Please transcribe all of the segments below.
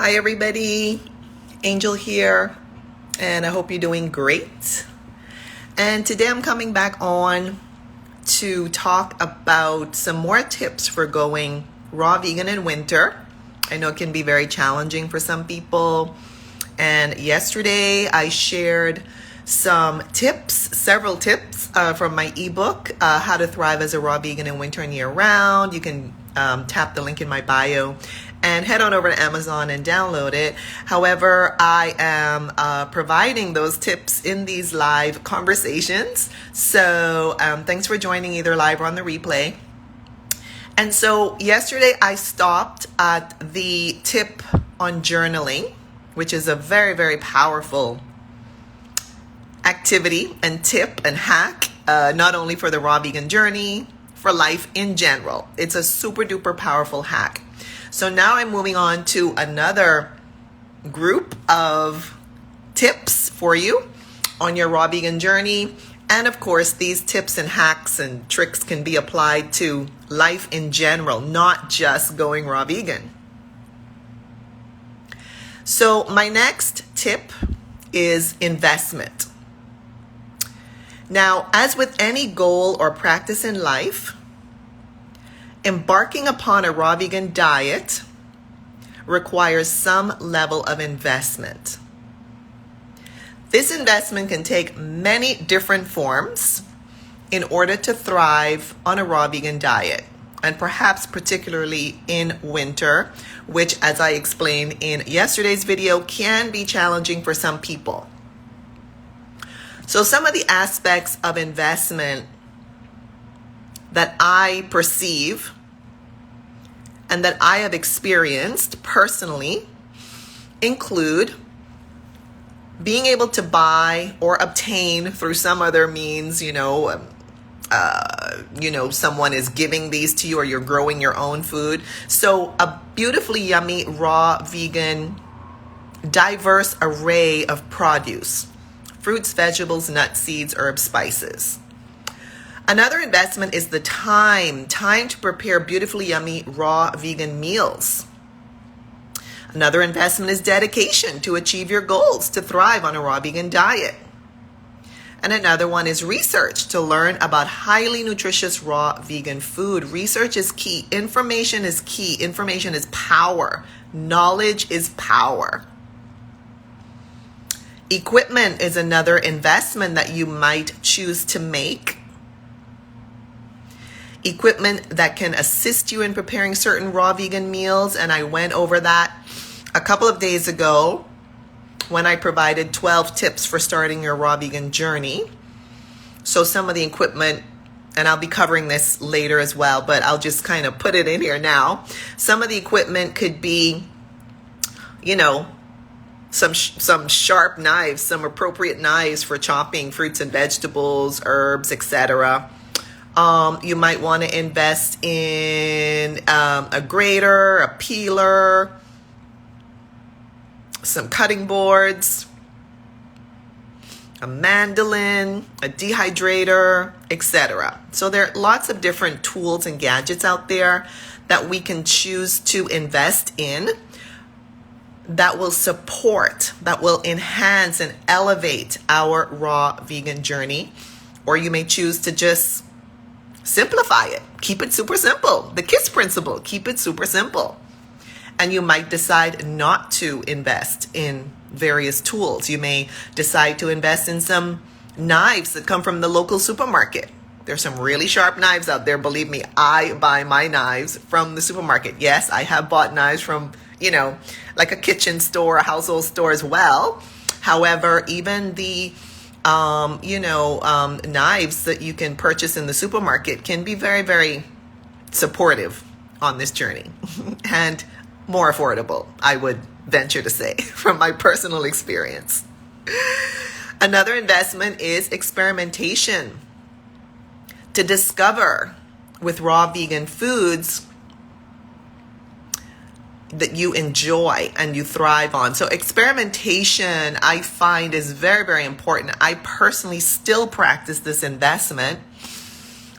Hi everybody, Angel here, and I hope you're doing great. And today I'm coming back on to talk about some more tips for going raw vegan in winter. I know it can be very challenging for some people. And yesterday I shared some tips, several tips from my ebook, How to Thrive as a Raw Vegan in Winter and Year Round. You can tap the link in my bio and head on over to Amazon and download it. However, I am providing those tips in these live conversations. So thanks for joining either live or on the replay. And so yesterday I stopped at the tip on journaling, which is a very, very powerful activity and tip and hack, not only for the raw vegan journey, for life in general. It's a super duper powerful hack. So now I'm moving on to another group of tips for you on your raw vegan journey. And of course, these tips and hacks and tricks can be applied to life in general, not just going raw vegan. So my next tip is investment. Now, as with any goal or practice in life, embarking upon a raw vegan diet requires some level of investment. This investment can take many different forms in order to thrive on a raw vegan diet, and perhaps particularly in winter, which, as I explained in yesterday's video, can be challenging for some people. So some of the aspects of investment that I perceive and that I have experienced personally include being able to buy or obtain through some other means, someone is giving these to you or you're growing your own food. So a beautifully yummy, raw, vegan, diverse array of produce, fruits, vegetables, nuts, seeds, herbs, spices. Another investment is the time to prepare beautifully yummy raw vegan meals. Another investment is dedication to achieve your goals to thrive on a raw vegan diet. And another one is research to learn about highly nutritious raw vegan food. Research is key. Information is key. Information is power. Knowledge is power. Equipment is another investment that you might choose to make. Equipment that can assist you in preparing certain raw vegan meals, and I went over that a couple of days ago when I provided 12 tips for starting your raw vegan journey. So some of the equipment, and I'll be covering this later as well, but I'll just kind of put it in here now. Some of the equipment could be, some sharp knives, some appropriate knives for chopping fruits and vegetables, herbs, etc. You might want to invest in a grater, a peeler, some cutting boards, a mandolin, a dehydrator, etc. So there are lots of different tools and gadgets out there that we can choose to invest in that will support, that will enhance and elevate our raw vegan journey. Or you may choose to just simplify it. Keep it super simple. The KISS principle, keep it super simple. And you might decide not to invest in various tools. You may decide to invest in some knives that come from the local supermarket. There's some really sharp knives out there. Believe me, I buy my knives from the supermarket. Yes, I have bought knives from, like a kitchen store, a household store as well. However, even the knives that you can purchase in the supermarket can be very, very supportive on this journey and more affordable, I would venture to say, from my personal experience. Another investment is experimentation. To discover with raw vegan foods that you enjoy and you thrive on. So experimentation, I find, is very, very important. I personally still practice this investment.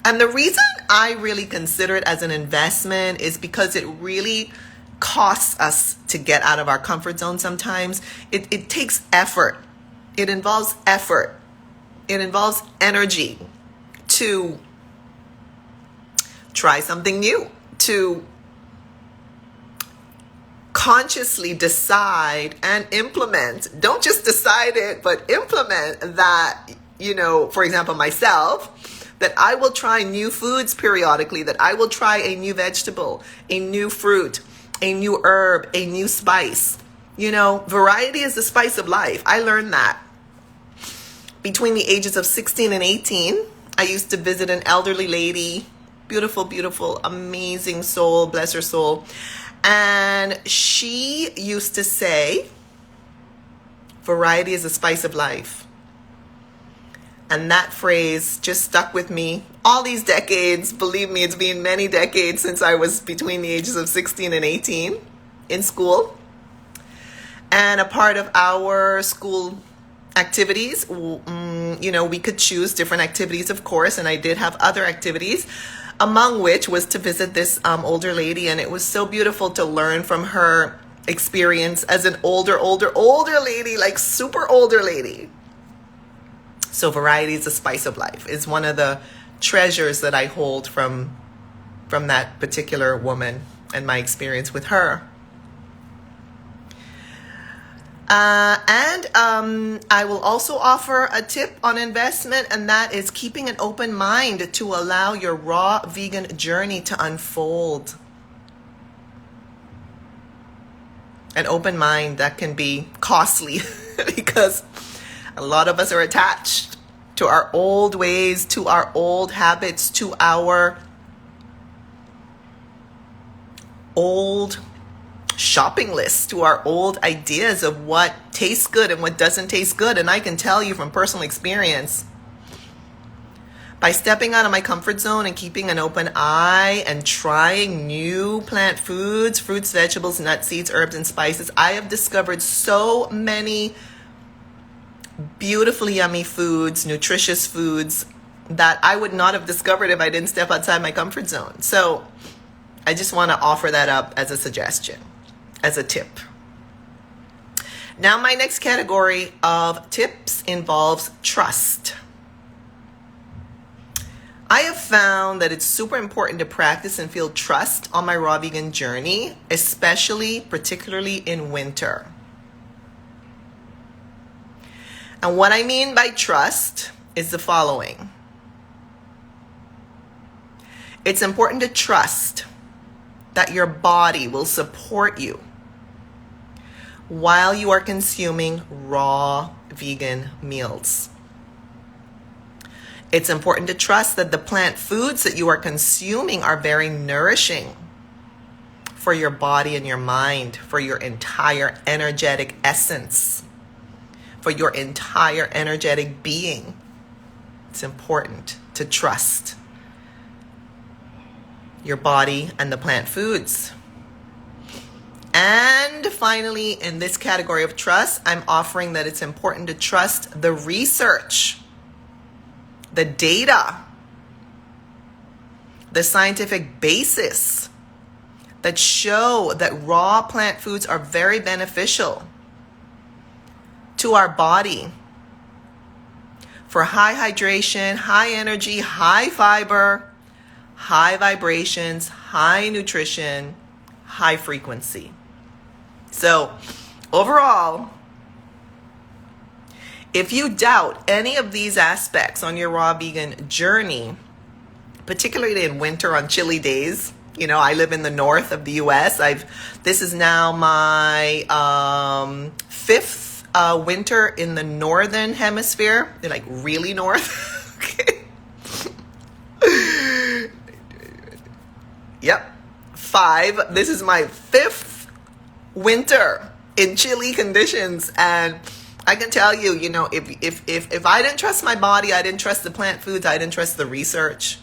And the reason I really consider it as an investment is because it really costs us to get out of our comfort zone sometimes. It takes effort. It involves effort. It involves energy to try something new, to consciously decide and implement. Don't just decide it, but implement that, for example, myself, that I will try new foods periodically, that I will try a new vegetable, a new fruit, a new herb, a new spice. Variety is the spice of life. I learned that. Between the ages of 16 and 18, I used to visit an elderly lady, beautiful, beautiful, amazing soul, bless her soul. And she used to say, variety is the spice of life. And that phrase just stuck with me all these decades. Believe me, it's been many decades since I was between the ages of 16 and 18 in school. And a part of our school activities, we could choose different activities, of course, and I did have other activities, among which was to visit this older lady, and it was so beautiful to learn from her experience as an older lady, like super older lady. So variety is the spice of life. It's one of the treasures that I hold from that particular woman and my experience with her. And I will also offer a tip on investment, and that is keeping an open mind to allow your raw vegan journey to unfold. An open mind that can be costly because a lot of us are attached to our old ways, to our old habits, to our old shopping list, to our old ideas of what tastes good and what doesn't taste good. And I can tell you from personal experience, by stepping out of my comfort zone and keeping an open eye and trying new plant foods, fruits, vegetables, nuts, seeds, herbs, and spices, I have discovered so many beautifully yummy foods, nutritious foods that I would not have discovered if I didn't step outside my comfort zone. So I just want to offer that up as a suggestion, as a tip. Now, my next category of tips involves trust. I have found that it's super important to practice and feel trust on my raw vegan journey, particularly in winter. And what I mean by trust is the following. It's important to trust that your body will support you while you are consuming raw vegan meals. It's important to trust that the plant foods that you are consuming are very nourishing for your body and your mind, for your entire energetic essence, for your entire energetic being. It's important to trust your body and the plant foods. And finally, in this category of trust, I'm offering that it's important to trust the research, the data, the scientific basis that show that raw plant foods are very beneficial to our body for high hydration, high energy, high fiber, high vibrations, high nutrition, high frequency. So overall, if you doubt any of these aspects on your raw vegan journey, particularly in winter on chilly days, I live in the north of the US. This is now my fifth winter in the northern hemisphere. They're like really north. Okay. Yep. 5. This is my 5th winter in chilly conditions, and I can tell you, if I didn't trust my body, I didn't trust the plant foods, I didn't trust the research,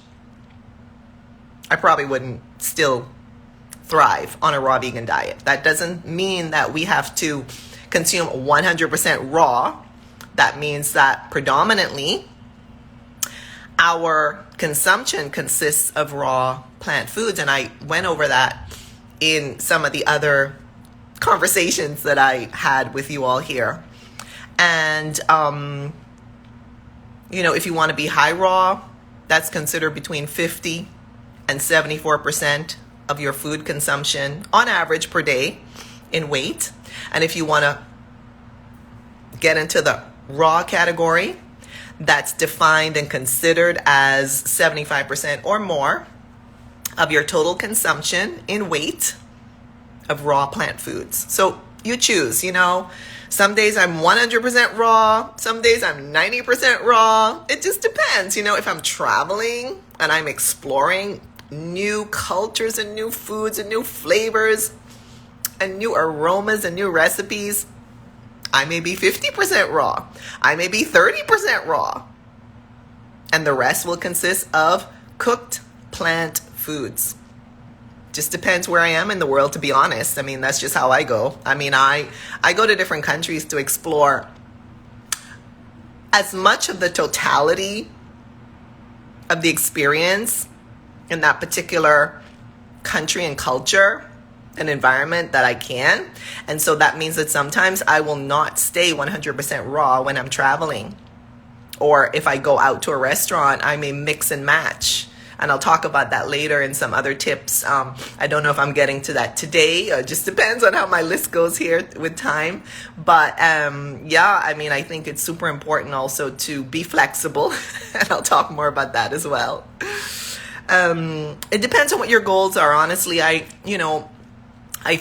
I probably wouldn't still thrive on a raw vegan diet. That doesn't mean that we have to consume 100% raw. That means that predominantly our consumption consists of raw plant foods, and I went over that in some of the other conversations that I had with you all here. And, if you want to be high raw, that's considered between 50 and 74% of your food consumption on average per day in weight. And if you want to get into the raw category, that's defined and considered as 75% or more of your total consumption in weight of raw plant foods. So you choose, some days I'm 100% raw, some days I'm 90% raw. It just depends, if I'm traveling and I'm exploring new cultures and new foods and new flavors and new aromas and new recipes, I may be 50% raw. I may be 30% raw. And the rest will consist of cooked plant foods. Just depends where I am in the world, to be honest. I mean, that's just how I go. I mean, I go to different countries to explore as much of the totality of the experience in that particular country and culture and environment that I can. And so that means that sometimes I will not stay 100% raw when I'm traveling. Or if I go out to a restaurant, I may mix and match. And I'll talk about that later in some other tips. I don't know if I'm getting to that today. It just depends on how my list goes here with time. But I think it's super important also to be flexible. And I'll talk more about that as well. It depends on what your goals are. Honestly, I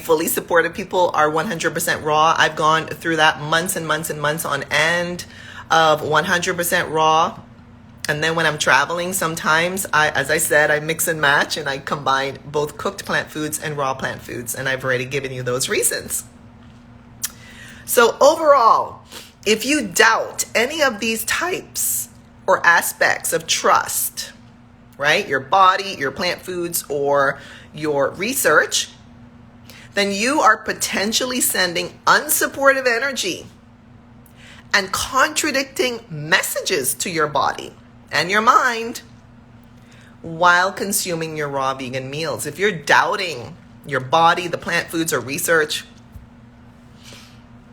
fully support it. People are 100% raw. I've gone through that months and months and months on end of 100% raw. And then when I'm traveling, sometimes, as I said, I mix and match and I combine both cooked plant foods and raw plant foods. And I've already given you those reasons. So overall, if you doubt any of these types or aspects of trust, right, your body, your plant foods, or your research, then you are potentially sending unsupportive energy and contradicting messages to your body and your mind while consuming your raw vegan meals. If you're doubting your body, the plant foods, or research,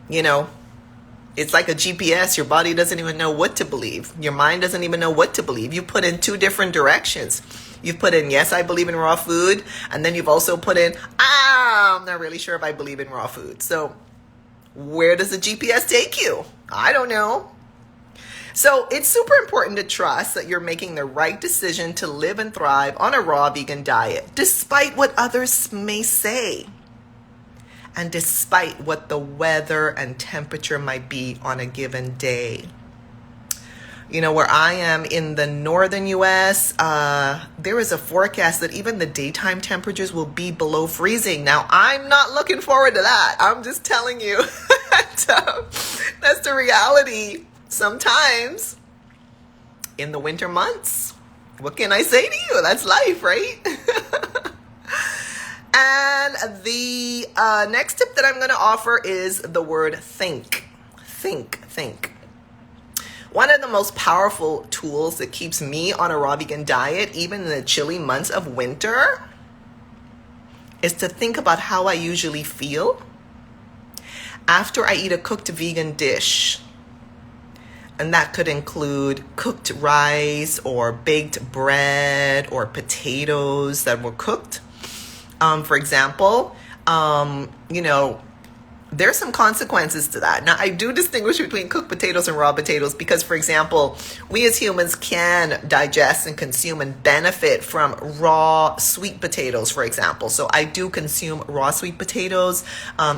it's like a GPS. Your body doesn't even know what to believe. Your mind doesn't even know what to believe. You put in two different directions. You've put in, yes, I believe in raw food. And then you've also put in, I'm not really sure if I believe in raw food. So where does the GPS take you? I don't know. So it's super important to trust that you're making the right decision to live and thrive on a raw vegan diet, despite what others may say. And despite what the weather and temperature might be on a given day. Where I am in the northern U.S., there is a forecast that even the daytime temperatures will be below freezing. Now, I'm not looking forward to that. I'm just telling you that's the reality sometimes in the winter months. What can I say to you? That's life, right? And the next tip that I'm going to offer is the word think. Think. One of the most powerful tools that keeps me on a raw vegan diet, even in the chilly months of winter, is to think about how I usually feel after I eat a cooked vegan dish. And that could include cooked rice or baked bread or potatoes that were cooked. For example, there's some consequences to that. Now, I do distinguish between cooked potatoes and raw potatoes because, for example, we as humans can digest and consume and benefit from raw sweet potatoes, for example. So I do consume raw sweet potatoes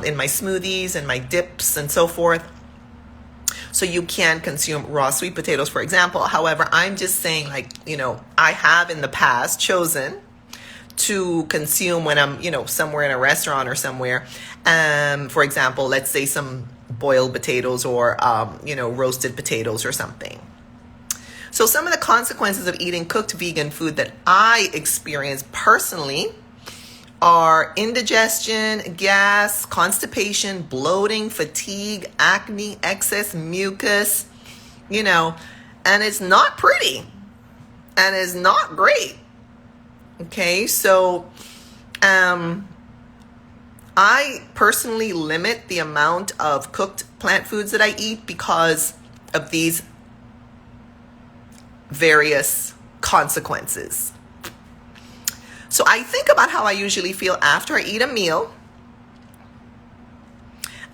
in my smoothies and my dips and so forth. So you can consume raw sweet potatoes, for example. However, I'm just saying, I have in the past chosen to consume when I'm, somewhere in a restaurant or somewhere. For example, let's say some boiled potatoes or, roasted potatoes or something. So some of the consequences of eating cooked vegan food that I experience personally are indigestion, gas, constipation, bloating, fatigue, acne, excess mucus, and it's not pretty and it's not great. Okay, so I personally limit the amount of cooked plant foods that I eat because of these various consequences. So I think about how I usually feel after I eat a meal.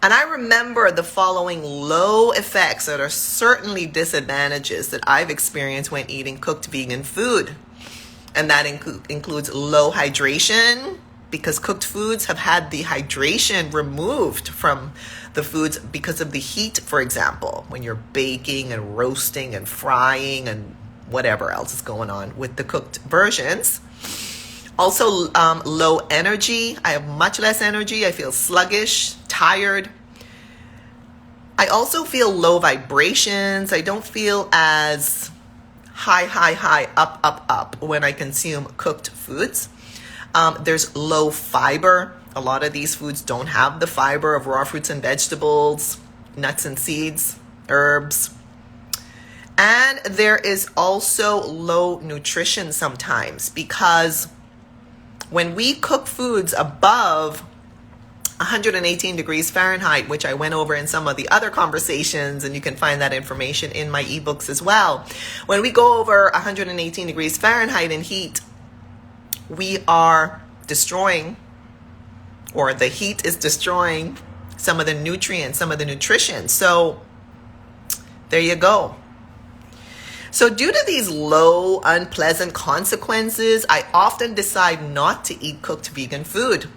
And I remember the following low effects that are certainly disadvantages that I've experienced when eating cooked vegan food. And that includes low hydration, because cooked foods have had the hydration removed from the foods because of the heat, for example, when you're baking and roasting and frying and whatever else is going on with the cooked versions. Also, low energy. I have much less energy. I feel sluggish, tired. I also feel low vibrations. I don't feel as high, up when I consume cooked foods. There's low fiber. A lot of these foods don't have the fiber of raw fruits and vegetables, nuts and seeds, herbs. And there is also low nutrition sometimes, because when we cook foods above 118 degrees Fahrenheit, which I went over in some of the other conversations, and you can find that information in my ebooks as well. When we go over 118 degrees Fahrenheit in heat, we are destroying, or the heat is destroying, some of the nutrients, some of the nutrition. So there you go. So due to these low, unpleasant consequences, I often decide not to eat cooked vegan food.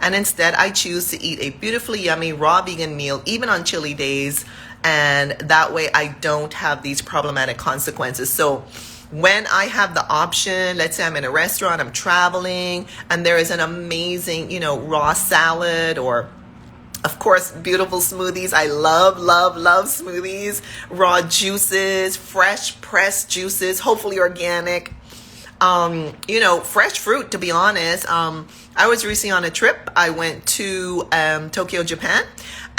And instead, I choose to eat a beautifully yummy raw vegan meal, even on chilly days. And that way I don't have these problematic consequences. So when I have the option, let's say I'm in a restaurant, I'm traveling, and there is an amazing, raw salad, or of course, beautiful smoothies. I love smoothies, raw juices, fresh pressed juices, hopefully organic. Fresh fruit, to be honest. I was recently on a trip. I went to Tokyo, Japan,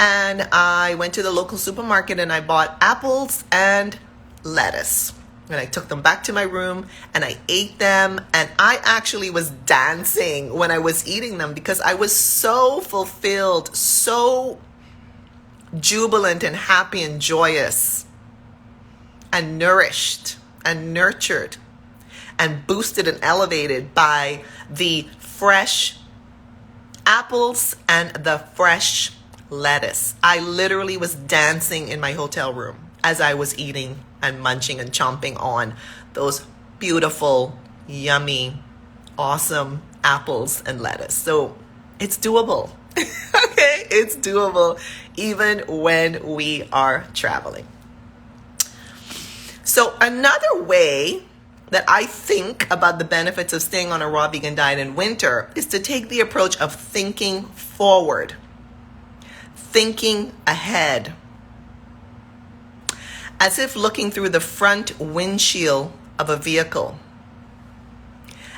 and I went to the local supermarket and I bought apples and lettuce. And I took them back to my room and I ate them. And I actually was dancing when I was eating them because I was so fulfilled, so jubilant and happy and joyous and nourished and nurtured and boosted and elevated by the fresh apples and the fresh lettuce. I literally was dancing in my hotel room as I was eating and munching and chomping on those beautiful, yummy, awesome apples and lettuce. So it's doable. Okay, it's doable even when we are traveling. So another way that I think about the benefits of staying on a raw vegan diet in winter is to take the approach of thinking forward, thinking ahead, as if looking through the front windshield of a vehicle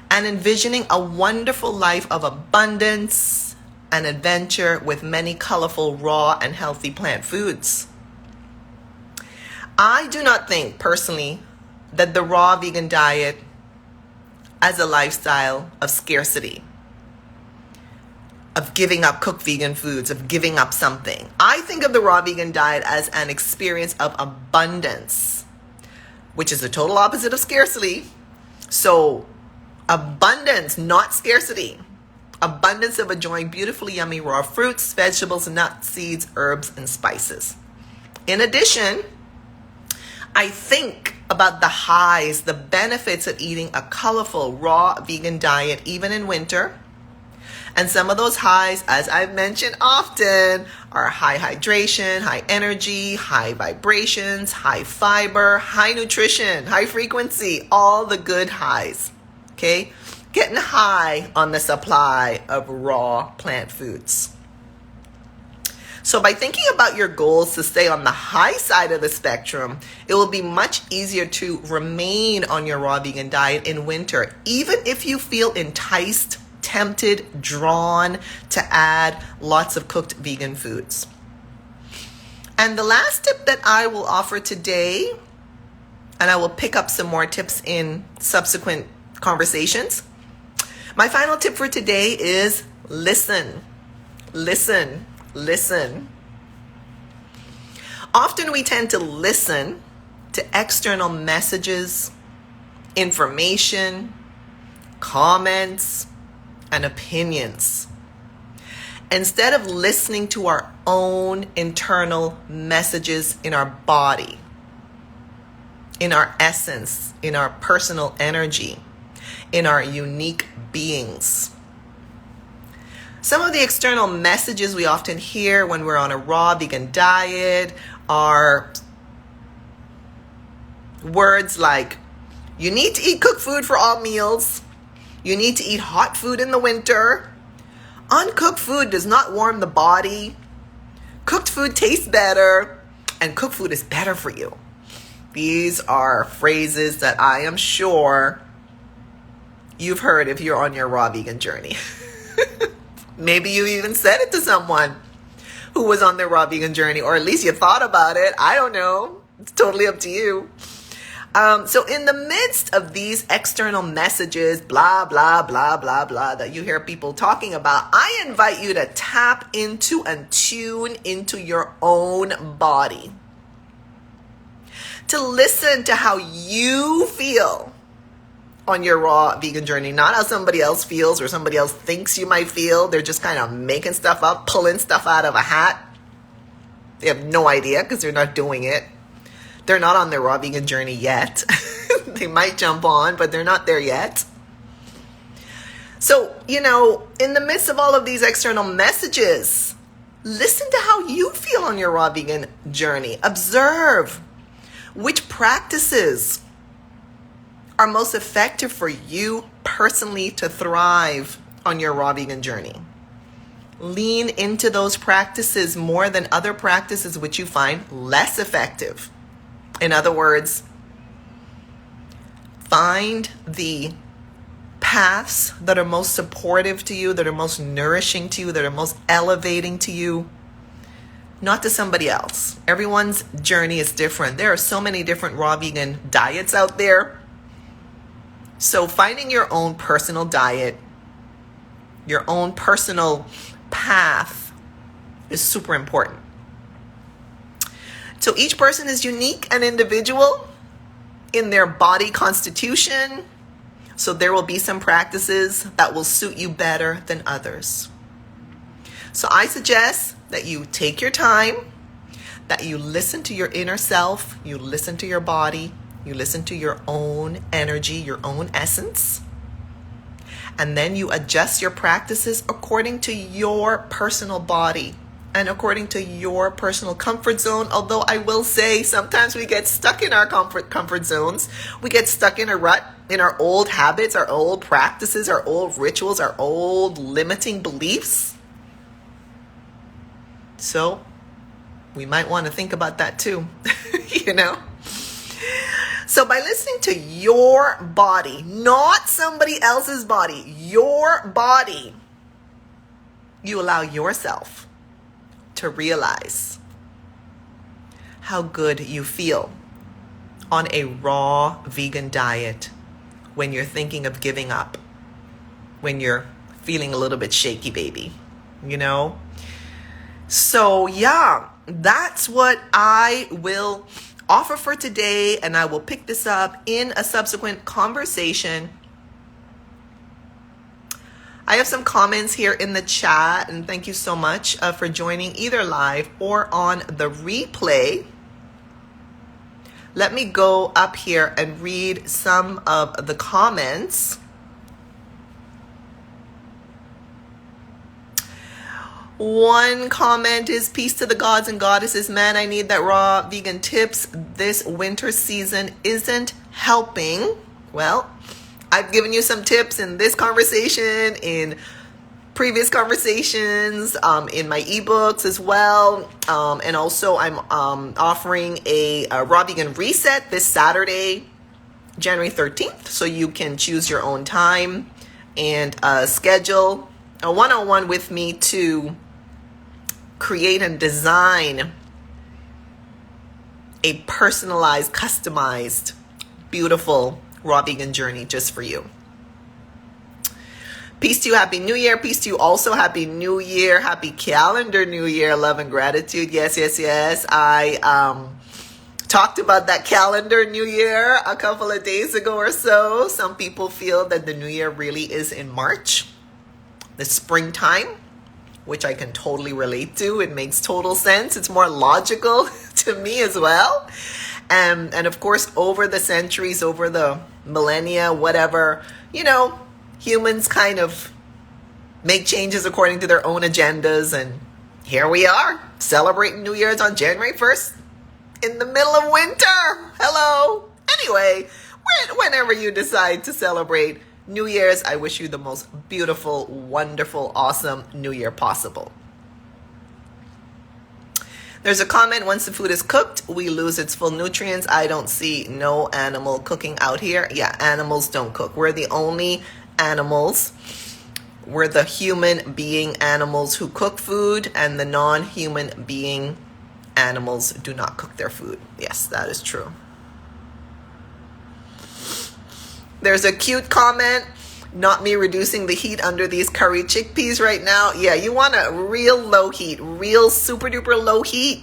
and envisioning a wonderful life of abundance and adventure with many colorful, raw, and healthy plant foods. I do not think, personally, that the raw vegan diet as a lifestyle of scarcity, of giving up cooked vegan foods, of giving up something. I think of the raw vegan diet as an experience of abundance, which is the total opposite of scarcity. So abundance, not scarcity. Abundance of enjoying beautifully yummy raw fruits, vegetables, nuts, seeds, herbs, and spices. In addition, I think about the highs, the benefits of eating a colorful, raw vegan diet, even in winter. And some of those highs, as I've mentioned often, are high hydration, high energy, high vibrations, high fiber, high nutrition, high frequency, all the good highs. Okay? Getting high on the supply of raw plant foods. So by thinking about your goals to stay on the high side of the spectrum, it will be much easier to remain on your raw vegan diet in winter, even if you feel enticed, tempted, drawn to add lots of cooked vegan foods. And the last tip that I will offer today, and I will pick up some more tips in subsequent conversations. My final tip for today is listen. Listen, listen. Often we tend to listen to external messages, information, comments, and opinions, instead of listening to our own internal messages in our body, in our essence, in our personal energy, in our unique beings. Some of the external messages we often hear when we're on a raw vegan diet are words like, you need to eat cooked food for all meals. You need to eat hot food in the winter. Uncooked food does not warm the body. Cooked food tastes better. And cooked food is better for you. These are phrases that I am sure you've heard if you're on your raw vegan journey. Maybe you even said it to someone who was on their raw vegan journey, or at least you thought about it. I don't know. It's totally up to you. So in the midst of these external messages, blah, blah, blah, blah, blah, that you hear people talking about, I invite you to tap into and tune into your own body. To listen to how you feel on your raw vegan journey, not how somebody else feels or somebody else thinks you might feel. They're just kind of making stuff up, pulling stuff out of a hat. They have no idea because they're not doing it. They're not on their raw vegan journey yet. They might jump on, but they're not there yet. So, in the midst of all of these external messages, listen to how you feel on your raw vegan journey. Observe which practices are most effective for you personally to thrive on your raw vegan journey. Lean into those practices more than other practices which you find less effective. In other words, find the paths that are most supportive to you, that are most nourishing to you, that are most elevating to you, not to somebody else. Everyone's journey is different. There are so many different raw vegan diets out there. So finding your own personal diet, your own personal path is super important. So each person is unique and individual in their body constitution. So there will be some practices that will suit you better than others. So I suggest that you take your time, that you listen to your inner self, you listen to your body, you listen to your own energy, your own essence, and then you adjust your practices according to your personal body and according to your personal comfort zone. Although I will say sometimes we get stuck in our comfort zones. We get stuck in a rut, in our old habits, our old practices, our old rituals, our old limiting beliefs. So we might want to think about that too, So by listening to your body, not somebody else's body, your body, you allow yourself to realize how good you feel on a raw vegan diet when you're thinking of giving up, when you're feeling a little bit shaky, baby, So yeah, that's what I will offer for today, and I will pick this up in a subsequent conversation. I have some comments here in the chat, and thank you so much for joining either live or on the replay. Let me go up here and read some of the comments. One comment is, peace to the gods and goddesses. Man, I need that raw vegan tips. This winter season isn't helping. Well, I've given you some tips in this conversation, in previous conversations, in my ebooks as well. And also I'm offering a raw vegan reset this Saturday, January 13th. So you can choose your own time and schedule a one-on-one with me to create and design a personalized, customized, beautiful raw vegan journey just for you. Peace to you. Happy New Year. Peace to you also. Happy New Year. Happy calendar New Year. Love and gratitude. Yes, yes, yes. I talked about that calendar New Year a couple of days ago or so. Some people feel that the New Year really is in March, the springtime, which I can totally relate to. It makes total sense. It's more logical to me as well. And of course, over the centuries, over the millennia, whatever, humans kind of make changes according to their own agendas. And here we are celebrating New Year's on January 1st in the middle of winter. Hello. Anyway, whenever you decide to celebrate New Year's, I wish you the most beautiful, wonderful, awesome New Year possible. There's a comment, once the food is cooked, we lose its full nutrients. I don't see no animal cooking out here. Yeah, animals don't cook. We're the only animals. We're the human being animals who cook food, and the non-human being animals do not cook their food. Yes, that is true. There's a cute comment. Not me reducing the heat under these curry chickpeas right now. Yeah, you want a real low heat, real super duper low heat.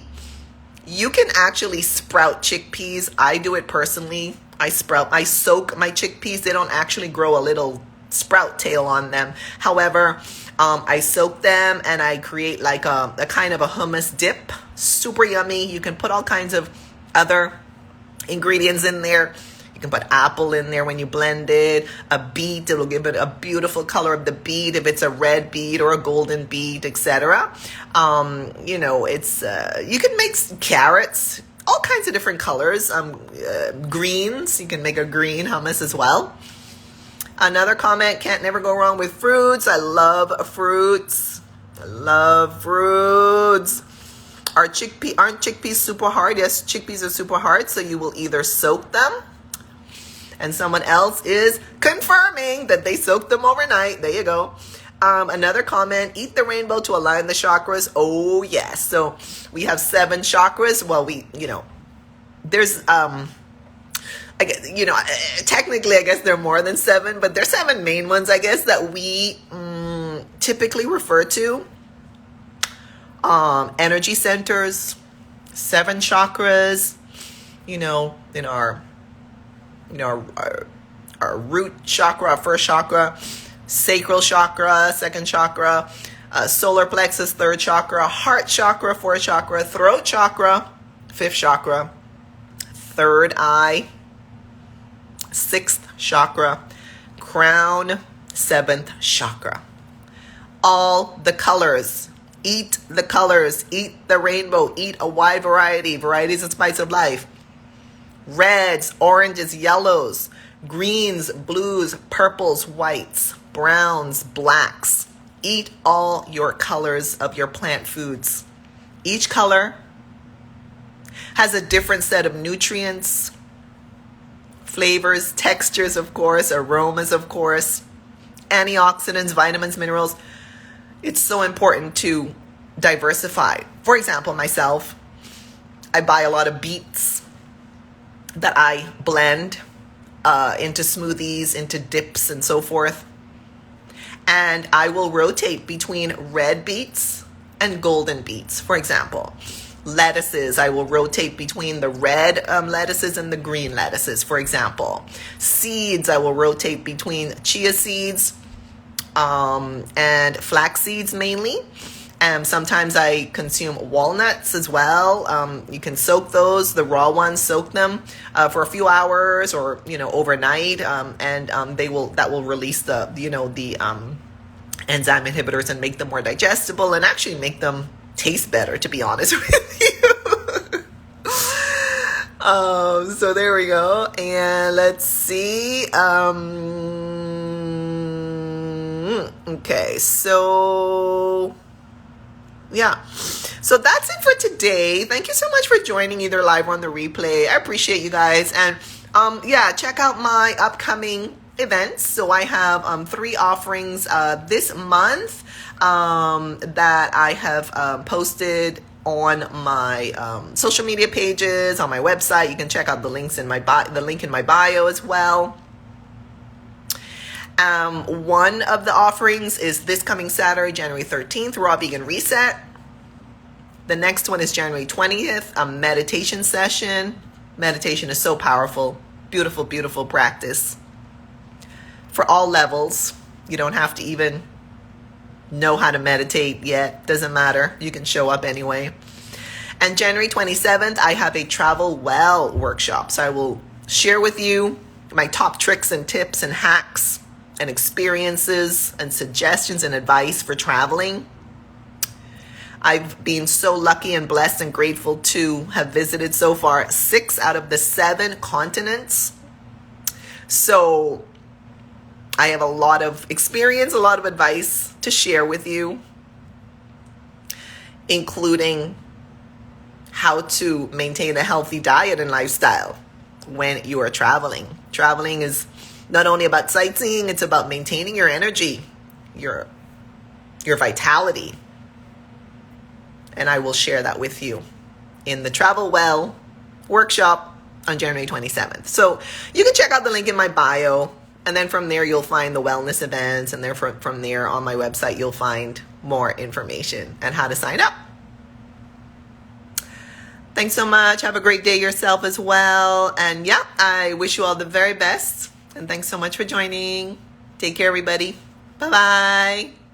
You can actually sprout chickpeas. I do it personally. I soak my chickpeas. They don't actually grow a little sprout tail on them. However, I soak them and I create like a kind of a hummus dip. Super yummy. You can put all kinds of other ingredients in there. You can put apple in there when you blend it, a beet, it'll give it a beautiful color of the beet, if it's a red beet or a golden beet, etc. It's you can make carrots, all kinds of different colors, greens, you can make a green hummus as well. Another comment, can't never go wrong with fruits. I love fruits. I love fruits. Aren't chickpeas super hard? Yes, chickpeas are super hard, so you will either soak them, and someone else is confirming that they soaked them overnight. There you go. Another comment, eat the rainbow to align the chakras. Oh, yes. So we have 7 chakras. Well, there's, technically, I guess there are more than 7, but there's 7 main ones, I guess, that we typically refer to. Energy centers, 7 chakras, in our root chakra, our first chakra, sacral chakra, second chakra, solar plexus, third chakra, heart chakra, fourth chakra, throat chakra, fifth chakra, third eye, sixth chakra, crown, seventh chakra. All the colors. Eat the colors. Eat the rainbow. Eat a wide variety. Varieties and spice of life. Reds, oranges, yellows, greens, blues, purples, whites, browns, blacks. Eat all your colors of your plant foods. Each color has a different set of nutrients, flavors, textures, of course, aromas, of course, antioxidants, vitamins, minerals. It's so important to diversify. For example, myself, I buy a lot of beets that I blend into smoothies, into dips, and so forth. And I will rotate between red beets and golden beets. For example, lettuces, I will rotate between the red lettuces and the green lettuces, for example. Seeds, I will rotate between chia seeds and flax seeds mainly. Sometimes I consume walnuts as well. You can soak those, the raw ones, soak them for a few hours or overnight, and that will release the enzyme inhibitors and make them more digestible and actually make them taste better, to be honest with you. So there we go, and let's see. Okay, so. Yeah. So that's it for today. Thank you so much for joining either live or on the replay. I appreciate you guys. And check out my upcoming events. So I have 3 offerings this month that I have posted on my social media pages, on my website. You can check out the link in my bio as well. One of the offerings is this coming Saturday, January 13th, Raw Vegan Reset. The next one is January 20th, a meditation session. Meditation is so powerful. Beautiful, beautiful practice. For all levels. You don't have to even know how to meditate yet. Doesn't matter. You can show up anyway. And January 27th, I have a Travel Well workshop. So I will share with you my top tricks and tips and hacks and experiences and suggestions and advice for traveling. I've been so lucky and blessed and grateful to have visited so far 6 out of the 7 continents. So I have a lot of experience, a lot of advice to share with you, including how to maintain a healthy diet and lifestyle when you are traveling. Traveling is not only about sightseeing, it's about maintaining your energy, your vitality. And I will share that with you in the Travel Well workshop on January 27th. So you can check out the link in my bio. And then from there, you'll find the wellness events. And then from there on my website, you'll find more information and how to sign up. Thanks so much. Have a great day yourself as well. And yeah, I wish you all the very best. And thanks so much for joining. Take care, everybody. Bye-bye.